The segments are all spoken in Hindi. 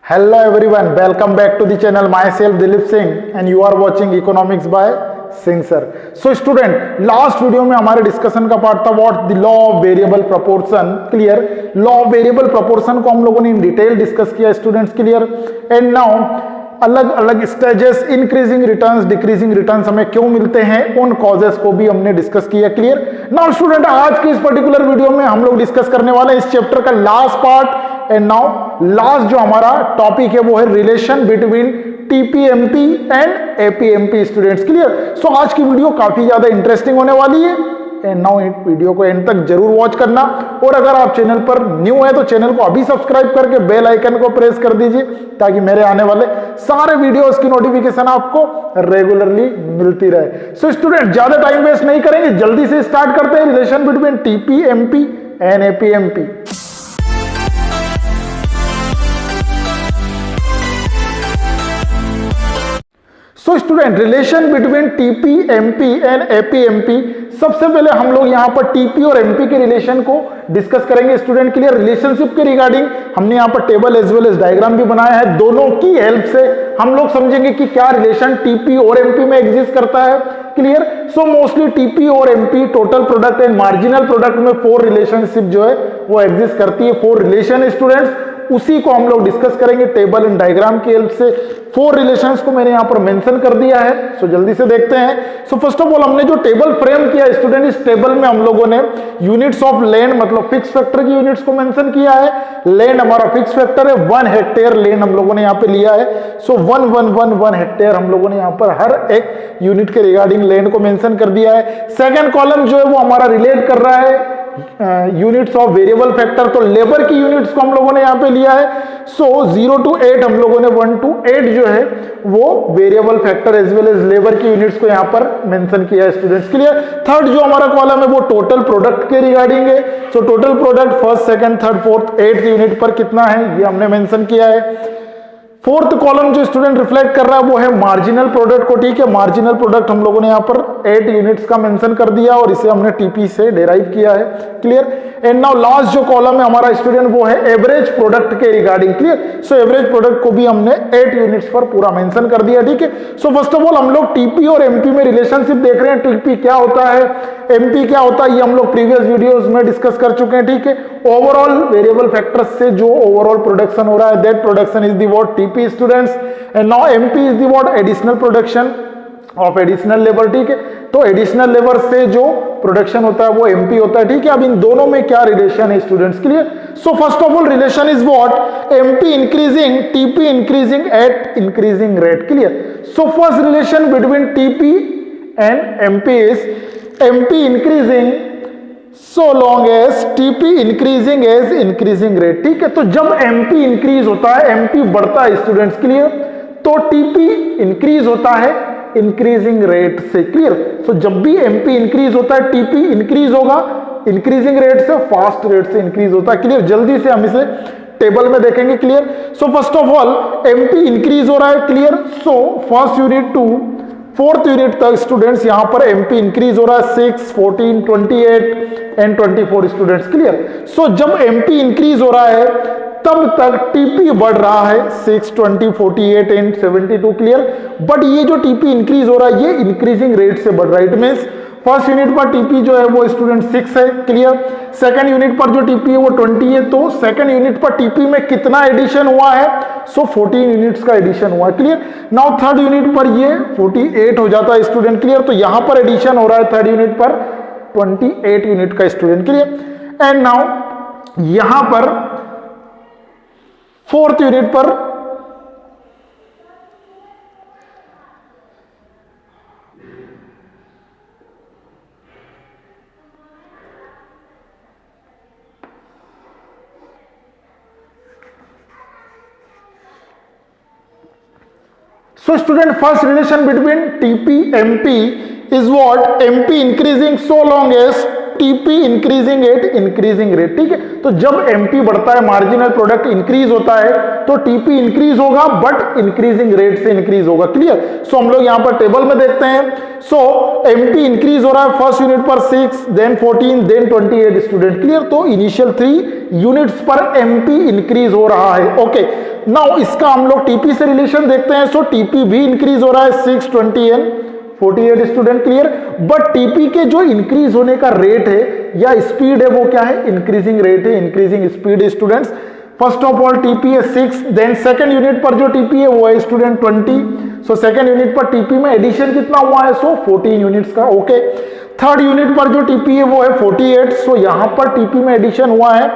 Hello everyone, welcome back to the channel. Myself Dilip Singh and you are watching Economics by Singh sir. So student, last video में हमारे डिस्कशन का पार्ट था what the law of variable proportion. Clear? Law of variable proportion को हम लोगों ने इन डिटेल डिस्कस किया स्टूडेंट्स. क्लियर? एंड नाउ अलग अलग stages, increasing returns, decreasing returns हमें क्यों मिलते हैं, उन कॉजेस को भी हमने डिस्कस किया. क्लियर? नाउ स्टूडेंट, आज की इस पर्टिकुलर वीडियो में हम लोग डिस्कस करने वाले हैं इस चैप्टर का last part. And now last जो हमारा टॉपिक है वो है relation between TPMP and APMP students. Clear? So आज की वीडियो काफी ज्यादा इंटरेस्टिंग होने वाली है. एंड नाउ वीडियो को एंड तक जरूर वॉच करना. और अगर आप चैनल पर न्यू है तो चैनल को अभी सब्सक्राइब करके बेल आइकन को प्रेस कर दीजिए ताकि मेरे आने वाले सारे वीडियोस की नोटिफिकेशन आपको रेगुलरली मिलती रहे. सो स्टूडेंट, ज्यादा टाइम वेस्ट नहीं करेंगे, जल्दी से स्टार्ट करते हैं relation between TPMP and APMP. So student, relation between TPMP and APMP. सबसे पहले हम लोग यहां पर टीपी और एमपी के रिलेशन को डिस्कस करेंगे स्टूडेंट. क्लियर? रिलेशनशिप के रिगार्डिंग हमने यहां पर table as well as diagram भी बनाया है. दोनों की हेल्प से हम लोग समझेंगे कि क्या रिलेशन टीपी और एमपी में एग्जिस्ट करता है. क्लियर? सो मोस्टली टीपी और MP, total product and marginal product में 4 रिलेशनशिप जो है वो एग्जिस्ट करती है. 4 रिलेशन स्टूडेंट्स, उसी को हम लोग डिस्कस करेंगे टेबल एंड डायग्राम की हेल्प से. 4 रिलेशंस को मैंने यहां पर मेंशन कर दिया है. सो जल्दी से देखते हैं. सो फर्स्ट ऑफ ऑल हमने जो टेबल फ्रेम किया स्टूडेंट, इस टेबल में हम लोगों ने यूनिट्स ऑफ लैंड मतलब फिक्स फैक्टर की यूनिट्स को मेंशन किया है. लैंड हमारा फिक्स फैक्टर है, 1 हेक्टेयर लैंड हम लोगों ने यहां पे लिया है. सो 1 हेक्टेयर हम लोगों ने यहां पर हर एक यूनिट के रिगार्डिंग लैंड को मेंशन कर दिया है. सेकंड कॉलम जो है वो हमारा रिलेट कर रहा है यूनिट्स ऑफ वेरिएबल फैक्टर, तो लेबर की यूनिट्स को हम लोगों ने यहां पे लिया है. सो 0 to 8 हम लोगों ने 1 to 8 जो है वो variable factor as well as labour की यूनिट्स को यहां पर मेंशन किया है स्टूडेंट्स. क्लियर? थर्ड जो हमारा कॉलम है वो टोटल प्रोडक्ट के रिगार्डिंग है. So total product first, second, third, fourth, 8th unit पर कितना है ये हमने मेंशन किया है. फोर्थ कॉलम जो स्टूडेंट रिफ्लेक्ट कर रहा है वो है मार्जिनल प्रोडक्ट को. ठीक है? मार्जिनल प्रोडक्ट हम लोगों ने यहां पर 8 यूनिट्स का मेंशन कर दिया और इसे हमने टीपी से डेराइव किया है. क्लियर? एंड नाउ लास्ट जो कॉलम है हमारा स्टूडेंट वो है एवरेज प्रोडक्ट के regarding. Clear? So average product को भी हमने 8 यूनिट्स पर पूरा मेंशन कर दिया. ठीक है? सो फर्स्ट ऑफ ऑल हम लोग टीपी और एमपी में रिलेशनशिप देख रहे हैं. टीपी क्या होता है, एमपी क्या होता है, ये हम लोग प्रीवियस वीडियोस में डिस्कस कर चुके हैं. ठीक है? ओवरऑल वेरिएबल फैक्टर्स से जो ओवरऑल प्रोडक्शन हो रहा है that production is the what TP students. And now MP is the what additional production of additional labour. ठीक है? तो एडिशनल लेबर से जो प्रोडक्शन होता है वो एमपी होता है. ठीक है? अब इन दोनों में क्या रिलेशन है students? Clear? So first of all relation is what, MP increasing, TP increasing eight increasing rate. Clear? So first relation between TP and MP is MP increasing so long as TP increasing as increasing rate. ठीक है? तो जब MP इंक्रीज होता है, MP बढ़ता है स्टूडेंट्स. क्लियर? तो TP इंक्रीज होता है इंक्रीजिंग रेट से. क्लियर? सो जब भी MP इंक्रीज होता है TP इंक्रीज होगा इंक्रीजिंग रेट से, फास्ट रेट से इंक्रीज होता है. क्लियर? जल्दी से हम इसे टेबल में देखेंगे. Clear? So first of all MP increase हो रहा है. Clear? So first unit to 4th unit तक स्टूडेंट्स यहां पर एमपी इंक्रीज हो रहा है 6, 14, 28 एंड 24 स्टूडेंट्स. क्लियर? सो जब एमपी इंक्रीज हो रहा है तब तक टीपी बढ़ रहा है 6, 20, 48 एंड 72. क्लियर? बट ये जो टीपी इंक्रीज हो रहा है ये इंक्रीजिंग रेट से बढ़ रहा है. इट मींस फर्स्ट यूनिट पर टीपी जो है वो स्टूडेंट 6 है. क्लियर? सेकंड यूनिट पर जो टीपी है वो 20 है. तो सेकंड यूनिट पर टीपी में कितना एडिशन हुआ है? सो 14 यूनिट्स का एडिशन हुआ है. क्लियर? नाउ थर्ड यूनिट पर ये 48 हो जाता है स्टूडेंट. क्लियर? तो यहां पर एडिशन हो रहा है थर्ड यूनिट पर 28 यूनिट का स्टूडेंट. क्लियर? एंड नाउ यहां पर फोर्थ यूनिट पर so student, first relation between TP MP is what, MP increasing so long as TP increasing eight increasing rate, ठीक है। तो जब एमपी बढ़ता है, मार्जिनल प्रोडक्ट इंक्रीज होता है, तो टीपी इंक्रीज होगा बट इंक्रीजिंग रेट से इंक्रीज होगा, क्लियर। सो हम लोग यहां पर टेबल में देखते हैं। सो एमपी इंक्रीज हो रहा है फर्स्ट यूनिट पर 6, देन 14, देन 28 स्टूडेंट, क्लियर। तो इनिशियल 3 यूनिट्स पर एमपी इंक्रीज हो रहा है, ओके। नाउ इसका हम लोग टीपी से रिलेशन देखते हैं। सो टीपी भी इंक्रीज हो रहा है 6, 20 and 48 student, clear. But TP के जो इंक्रीज होने का रेट है या स्पीड है वो क्या है, इंक्रीजिंग रेट है, इंक्रीजिंग स्पीड है students. First of all TP है 6, देन सेकंड यूनिट पर जो टीपी है वो है स्टूडेंट 20। सो सेकंड यूनिट पर टीपी में एडिशन कितना हुआ है, सो 14 यूनिट्स का, ओके। थर्ड यूनिट पर जो टीपी है वो है 48, सो यहां पर टीपी में एडिशन हुआ है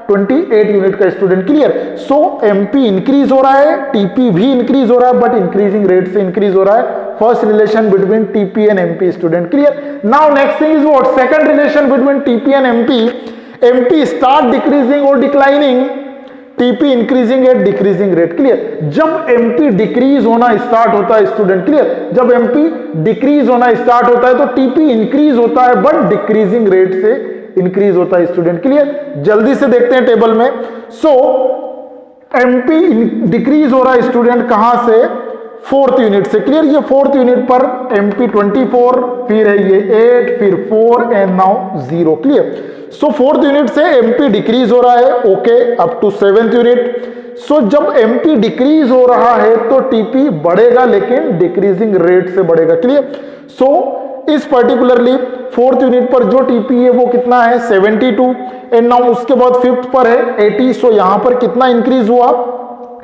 28 यूनिट का student, clear. So MP increase हो रहा है, टीपी भी इंक्रीज हो रहा है बट इंक्रीजिंग रेट से इंक्रीज हो रहा है। First relation between TP and MP student, clear. Now next thing is what, second relation between TP and MP. MP start decreasing और declining, TP increasing at decreasing rate, clear. जब एमपी डिक्रीज होना स्टार्ट होता है स्टूडेंट, क्लियर, जब एमपी डिक्रीज होना स्टार्ट होता है तो टीपी इंक्रीज होता है बट डिक्रीजिंग रेट से इंक्रीज होता है स्टूडेंट, क्लियर। जल्दी से देखते हैं टेबल में। सो एमपी डिक्रीज हो रहा है स्टूडेंट कहां से, फोर्थ यूनिट से, क्लियर। ये फोर्थ यूनिट पर एमपी 24, फिर है ये 8, फिर 4 and now 0, clear. So fourth unit से एमपी डिक्रीज हो रहा है, okay, up to seventh unit. So जब एमपी डिक्रीज हो रहा है तो टीपी बढ़ेगा लेकिन डिक्रीजिंग रेट से बढ़ेगा, क्लियर। सो इस पर्टिकुलरली फोर्थ यूनिट पर जो टीपी है वो कितना है 72 एंड नाउ उसके बाद फिफ्थ पर है 80। सो यहां पर कितना इंक्रीज हुआ,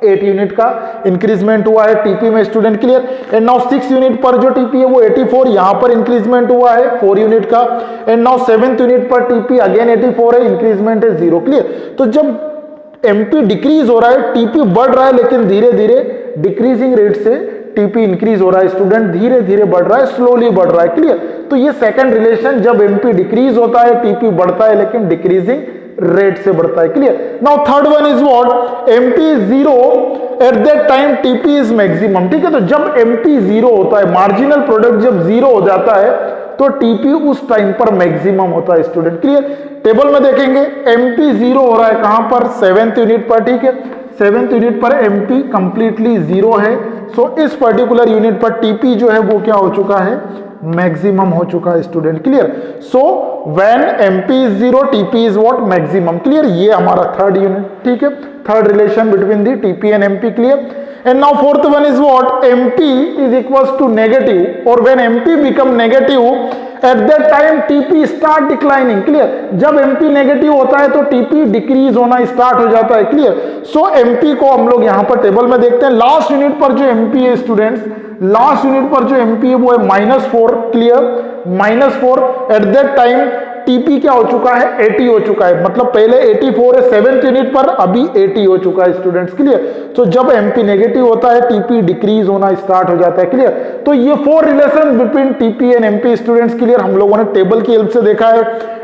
8 यूनिट का इंक्रीजमेंट हुआ है टीपी में student, clear. And now 6 unit पर जो टीपी है वो 84, यहां पर इंक्रीजमेंट हुआ है 4 यूनिट का। एंड नाउ 7th यूनिट पर टीपी अगेन 84 है, इंक्रीजमेंट है 0, क्लियर। तो जब एमपी डिक्रीज हो रहा है, टीपी बढ़ रहा है लेकिन धीरे धीरे डिक्रीजिंग रेट से टीपी इंक्रीज हो रहा है स्टूडेंट, धीरे धीरे बढ़ रहा है, स्लोली बढ़ रहा है, क्लियर। तो ये सेकंड रिलेशन, जब एमपी डिक्रीज होता है टीपी बढ़ता है लेकिन डिक्रीजिंग रेट से बढ़ता है, clear. Now third one is what, MP is 0 eight that time TP is maximum, ठीक है। तो जब एमपी 0 होता है, मार्जिनल प्रोडक्ट जब 0 हो जाता है तो टीपी उस टाइम पर मैक्सिमम होता है स्टूडेंट, क्लियर। टेबल में देखेंगे एमपी 0 हो रहा है कहां पर, 7th यूनिट पर, ठीक है। 7th यूनिट पर एमपी कंप्लीटली 0 है। सो इस पर्टिकुलर यूनिट पर टीपी जो है वो क्या हो चुका है, मैक्सिमम हो चुका है student, clear. So when MP is 0 TP is what, maximum, clear. ये हमारा थर्ड यूनिट, ठीक है, third relation between the TP and MP, clear. And now fourth one is what, MP is equals to negative और when MP become negative at that time TP start declining, clear. जब एमपी नेगेटिव होता है तो टीपी डिक्रीज होना स्टार्ट हो जाता है, क्लियर। सो एमपी को हम लोग यहां पर टेबल में देखते हैं। लास्ट यूनिट पर जो एमपी है स्टूडेंट्स, लास्ट यूनिट पर जो एमपी है वो है -4, clear, -4। Eight that time TP क्या हो चुका है, 80 हो चुका है, मतलब पहले 84 है 7th यूनिट पर, अभी 80 हो चुका है स्टूडेंट्स, क्लियर। तो जब एमपी नेगेटिव होता है टीपी डिक्रीज होना स्टार्ट हो जाता है, क्लियर। तो ये 4 relation between TP and MP students, clear, हम लोगों ने टेबल की हेल्प से देखा है।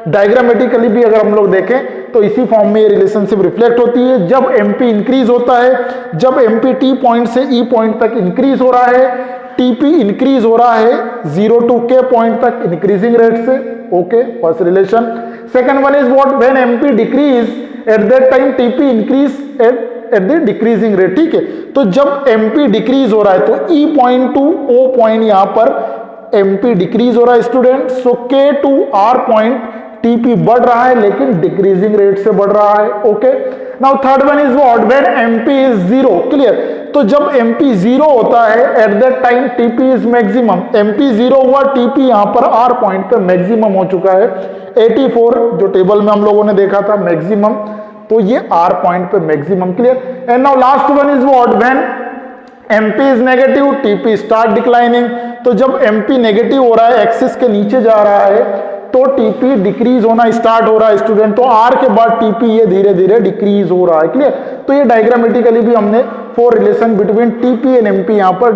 डायग्रामेटिकली भी अगर हम लोग देखें तो इसी फॉर्म में ये रिलेशनशिप रिफ्लेक्ट होती है। जब एमपी इंक्रीज होता है, जब एमपी टी पॉइंट से ई पॉइंट तक इंक्रीज हो रहा है, टीपी इंक्रीज हो रहा है 0 to k पॉइंट तक इंक्रीजिंग रेट से, okay, first relation. Second one is what, when MP decrease at that time TP increase at the decreasing rate, ठीक है। तो जब एमपी डिक्रीज हो रहा है तो E point to O point यहां पर एमपी डिक्रीज हो रहा है स्टूडेंट। सो के टू आर पॉइंट टीपी बढ़ रहा है लेकिन डिक्रीजिंग रेट से बढ़ रहा है, okay. Now third one is what, when MP is 0, clear. तो जब एमपी 0 होता है eight that time TP is maximum, MP 0 हुआ, टीपी यहां पर आर पॉइंट पे मैक्सिमम हो चुका है 84, जो टेबल में हम लोगों ने देखा था मैक्सिमम, तो ये आर पॉइंट पे maximum, clear. And now last one is what, when MP is negative TP start declining. तो जब एमपी नेगेटिव हो रहा है, एक्सिस के नीचे जा रहा है, तो टीपी डिक्रीज होना स्टार्ट हो रहा है स्टूडेंट। तो आर के बाद टीपी ये धीरे धीरे डिक्रीज हो रहा है, क्लियर। तो ये डायग्रामेटिकली भी हमने 4 relation between TP and MP यहां पर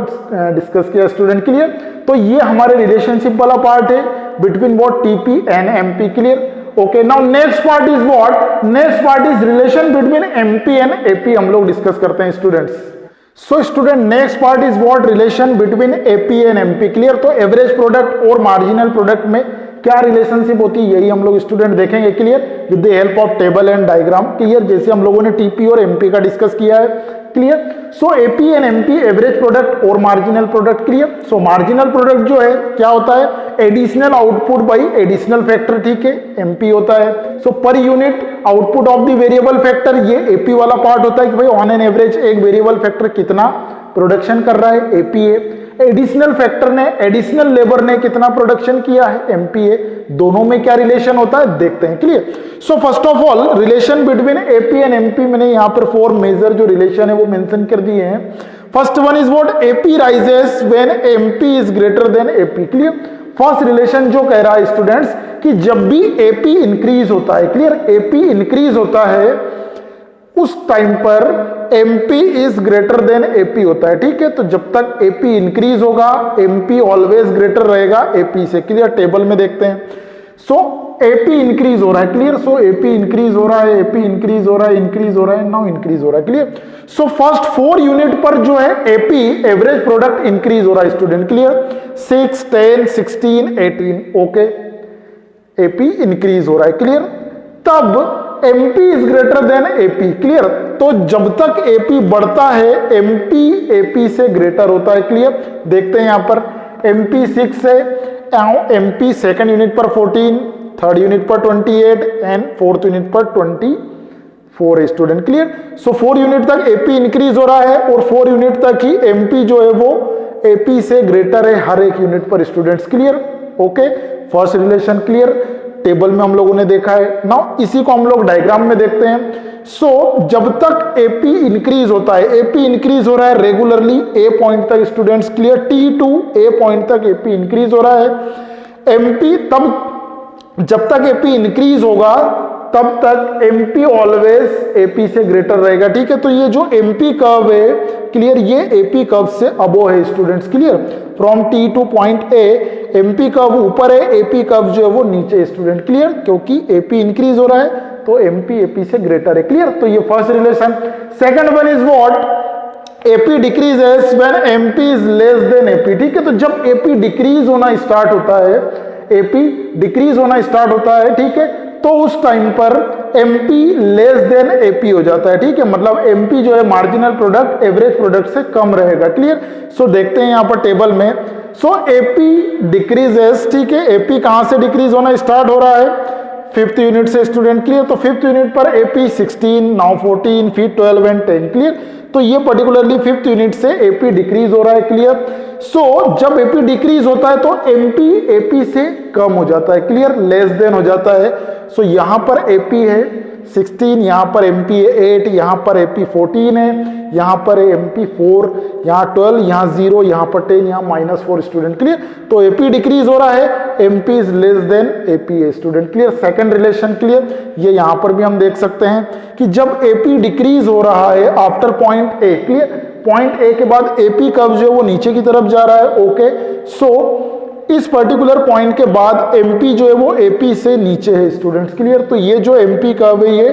डिस्कस किया स्टूडेंट, क्लियर। तो ये हमारे रिलेशनशिप वाला पार्ट है between what, TP and MP, clear, okay. Now next part is what, next part is relation between MP and AP, हम लोग डिस्कस करते हैं students. So student next part is what, relation between AP and MP, clear. तो एवरेज प्रोडक्ट और मार्जिनल प्रोडक्ट में क्या रिलेशनशिप होती है, यही हम लोग स्टूडेंट देखेंगे। Clear, with the help of table and diagram. Clear, जैसे हम लोगों ने टीपी और एमपी का डिस्कस किया है। Clear, so AP and MP average product और marginal product. Clear, so marginal product जो है क्या होता है, additional output by additional factor. ठीक है, एमपी होता है so per unit output of the variable factor, ये एपी वाला पार्ट होता है कि भाई ऑन एन एवरेज एक वेरिएबल फैक्टर कितना प्रोडक्शन कर रहा है, एपी है। एडिशनल फैक्टर ने, एडिशनल लेबर ने कितना प्रोडक्शन किया है, एमपी है। दोनों में क्या रिलेशन होता है देखते हैं। Clear, so first of all relation between AP and MP, मैंने यहां पर 4 मेजर जो रिलेशन है वो मेंशन कर दिए हैं। First one is what, AP rises when MP is greater than AP. Clear, first relation जो कह रहा है स्टूडेंट्स कि जब भी एपी इंक्रीज होता है, क्लियर, एपी इंक्रीज होता है उस टाइम पर MP is greater than AP होता है। ठीक है, तो जब तक एपी इंक्रीज होगा एमपी ऑलवेज ग्रेटर रहेगा एपी से। क्लियर, टेबल में देखते हैं। सो एपी इंक्रीज हो रहा है। क्लियर, सो एपी इंक्रीज हो रहा है, एपी इंक्रीज हो रहा है, इंक्रीज हो रहा है, नाउ इंक्रीज हो रहा है। क्लियर, सो फर्स्ट 4 यूनिट पर जो है एपी एवरेज प्रोडक्ट इंक्रीज हो रहा है student. Clear, 6, 10, 16, 18, okay, AP increase हो रहा है। क्लियर, तब MP is greater than AP. Clear, तो जब तक एपी बढ़ता है एमपी एपी से ग्रेटर होता है। क्लियर, देखते हैं यहां पर एमपी 6 है, एमपी सेकंड यूनिट पर 14, थर्ड यूनिट पर 28 एंड फोर्थ यूनिट पर 24 है स्टूडेंट। क्लियर, सो 4 यूनिट तक एपी इंक्रीज हो रहा है और 4 यूनिट तक ही एमपी जो है वो एपी से ग्रेटर है हर एक यूनिट पर students. Clear, okay, first relation clear, table में हम लोगों ने देखा है। नाउ इसी को हम लोग डायग्राम में देखते हैं। सो जब तक एपी इंक्रीज होता है, एपी इंक्रीज हो रहा है रेगुलरली ए पॉइंट तक students. Clear, T to A point तक एपी इंक्रीज हो रहा है। एमपी तब जब तक एपी इंक्रीज होगा तब तक एमपी ऑलवेज एपी से ग्रेटर रहेगा। ठीक है, तो ये जो एमपी कर्व है, क्लियर, ये एपी कर्व से अबो है students. Clear, from T two point A MP curve ऊपर है, एपी कर्व जो है वो नीचे है स्टूडेंट। क्लियर, क्योंकि एपी इंक्रीज हो रहा है तो एमपी एपी से ग्रेटर है। क्लियर, तो ये first relation. Second one is what, AP decreases when MP is less than AP. ठीक है, तो जब एपी डिक्रीज होना स्टार्ट होता है, एपी डिक्रीज होना स्टार्ट होता है, ठीक है, तो उस टाइम पर एमपी लेस देन एपी हो जाता है। ठीक है, मतलब एमपी जो है मार्जिनल प्रोडक्ट एवरेज प्रोडक्ट से कम रहेगा। क्लियर, सो देखते हैं यहां पर टेबल में। सो एपी डिक्रीजेस, ठीक है, एपी कहां से डिक्रीज होना स्टार्ट हो रहा है, 5th यूनिट से स्टूडेंट। क्लियर, तो 5th यूनिट पर एपी 16, नाउ 14, फिर 12 एंड 10। क्लियर, तो ये पर्टिकुलरली 5th यूनिट से एपी डिक्रीज हो रहा है। क्लियर, सो जब एपी डिक्रीज होता है तो एमपी एपी से कम हो जाता है। क्लियर, लेस देन हो जाता है। सो यहां पर एपी है 16, यहां पर एमपी है 8, यहां पर एपी 14 है, यहां पर एमपी 4, यहां 12, यहां 0, यहां पर 10, यहां -4 स्टूडेंट। क्लियर, तो एपी डिक्रीज हो रहा है, MP is less than AP है student. Clear, second relation. Clear, ये यहां पर भी हम देख सकते हैं कि जब एपी डिक्रीज हो रहा है after point A. Clear, point A के बाद एपी कर्व जो है वो नीचे की तरफ जा रहा है। ओके, सो इस पर्टिकुलर पॉइंट के बाद एमपी जो है वो एपी से नीचे है स्टूडेंट्स। क्लियर, तो ये जो एमपी कर्व है ये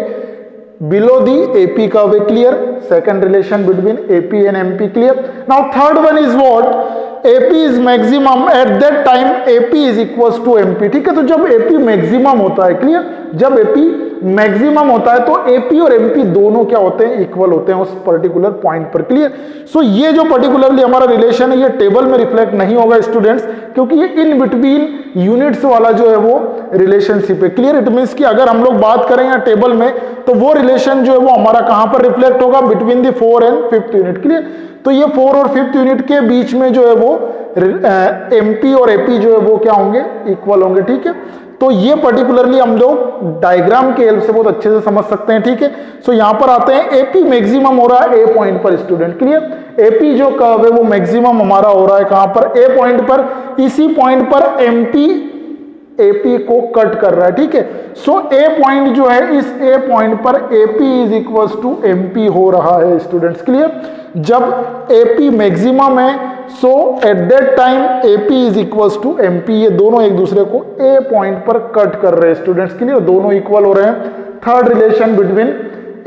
बिलो दी एपी कर्व है। Clear, second relation between AP and MP. Clear, now third one is what, AP is maximum eight that time AP is equals to MP. ठीक है, तो जब एपी मैक्सिमम होता है, क्लियर, जब एपी मैक्सिमम होता है तो एपी और एमपी दोनों क्या होते हैं, इक्वल होते हैं उस पर्टिकुलर पॉइंट पर। क्लियर, सो ये जो पर्टिकुलरली हमारा रिलेशन है ये टेबल में रिफ्लेक्ट नहीं होगा स्टूडेंट्स, क्योंकि ये इन बिटवीन यूनिट्स वाला जो है वो रिलेशनशिप है। क्लियर, इट मींस कि अगर हम लोग बात करें यहाँ टेबल में तो वो रिलेशन जो है वो हमारा कहां पर रिफ्लेक्ट होगा, between the 4 and 5th unit. Clear, तो ये 4 और 5th यूनिट के बीच में जो है वो एमपी और एपी जो है वो क्या होंगे, इक्वल होंगे। ठीक है, तो ये पर्टिकुलरली हम लोग डायग्राम के हेल्प से बहुत अच्छे से समझ सकते हैं। ठीक है, सो यहां पर आते हैं, एपी मैक्सिमम हो रहा है ए पॉइंट पर स्टूडेंट। क्लियर, एपी जो कर्व है वो मैक्सिमम हमारा हो रहा है कहां पर, ए पॉइंट पर। इसी पॉइंट पर एमपी एपी को कट कर रहा है। ठीक है, सो ए पॉइंट जो है, इस ए पॉइंट पर AP is equals to MP हो रहा है स्टूडेंट्स। क्लियर, जब एपी मैक्सिमम है so at that time AP is equals to MP. ये दोनों एक दूसरे को ए पॉइंट पर कट कर रहे हैं स्टूडेंट्स। क्लियर, दोनों इक्वल हो रहे हैं। Third relation between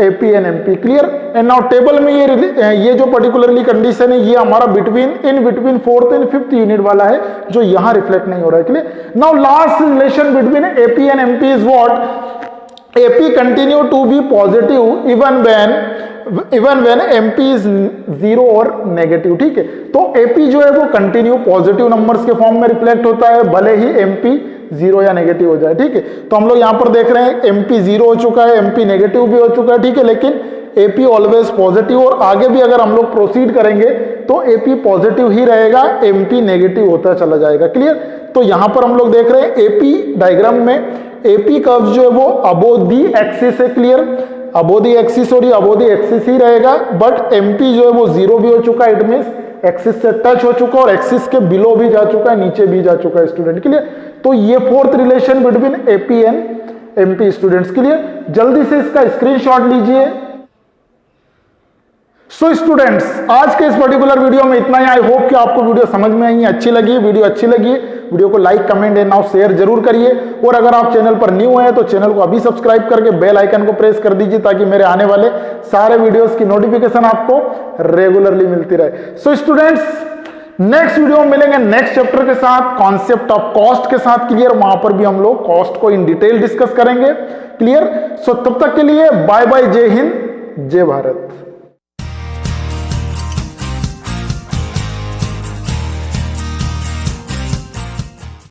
AP and MP। Clear? And now table में ये जो पर्टिकुलरली कंडीशन है ये हमारा in between 4th and 5th unit वाला है जो यहां रिफ्लेक्ट नहीं हो रहा है। Clear? Now last relation between AP and MP is what? AP continue to be positive even when MP is 0 और नेगेटिव। ठीक है, तो AP जो है वो कंटिन्यू पॉजिटिव नंबर्स के फॉर्म में रिफ्लेक्ट होता है भले ही MP 0 या नेगेटिव हो जाए। ठीक है, तो हम लोग यहां पर देख रहे हैं MP 0 हो चुका है, MP नेगेटिव भी हो चुका है। ठीक है, लेकिन AP ऑलवेज पॉजिटिव, और आगे भी अगर हम लोग प्रोसीड करेंगे तो AP पॉजिटिव ही रहेगा, MP नेगेटिव होता चला जाएगा। क्लियर? तो यहां पर हम लोग देख रहे हैं AP डायग्राम में AP कर्व जो है वो अबोव दी एक्सिस है। क्लियर? अबोव दी एक्सिस और ये अबोव दी एक्सिस ही रहेगा, बट MP जो है वो 0 भी हो चुका है, इट मींस एक्सिस से टच हो चुका और एक्सिस के बिलो भी जा चुका है, नीचे भी जा चुका है स्टूडेंट। क्लियर? तो ये 4th relation between AP and MP students. Clear? जल्दी से इसका स्क्रीनशॉट लीजिए। सो स्टूडेंट्स, आज के इस पर्टिकुलर वीडियो में इतना ही। आई होप कि आपको वीडियो समझ में आई, अच्छी लगी। वीडियो अच्छी लगी, वीडियो को like, comment and now share जरूर करिए। और अगर आप चैनल पर न्यू हैं तो चैनल को अभी सब्सक्राइब करके बेल आइकन को प्रेस कर दीजिए ताकि मेरे आने वाले सारे वीडियोस की नोटिफिकेशन आपको रेगुलरली मिलती रहे। सो स्टूडेंट्स, नेक्स्ट वीडियो में मिलेंगे नेक्स्ट चैप्टर के साथ, कॉन्सेप्ट ऑफ कॉस्ट के साथ। क्लियर? वहां पर भी हम लोग कॉस्ट को इन डिटेल डिस्कस करेंगे। क्लियर? सो तब तक के लिए बाय बाय, जय हिंद, जय भारत।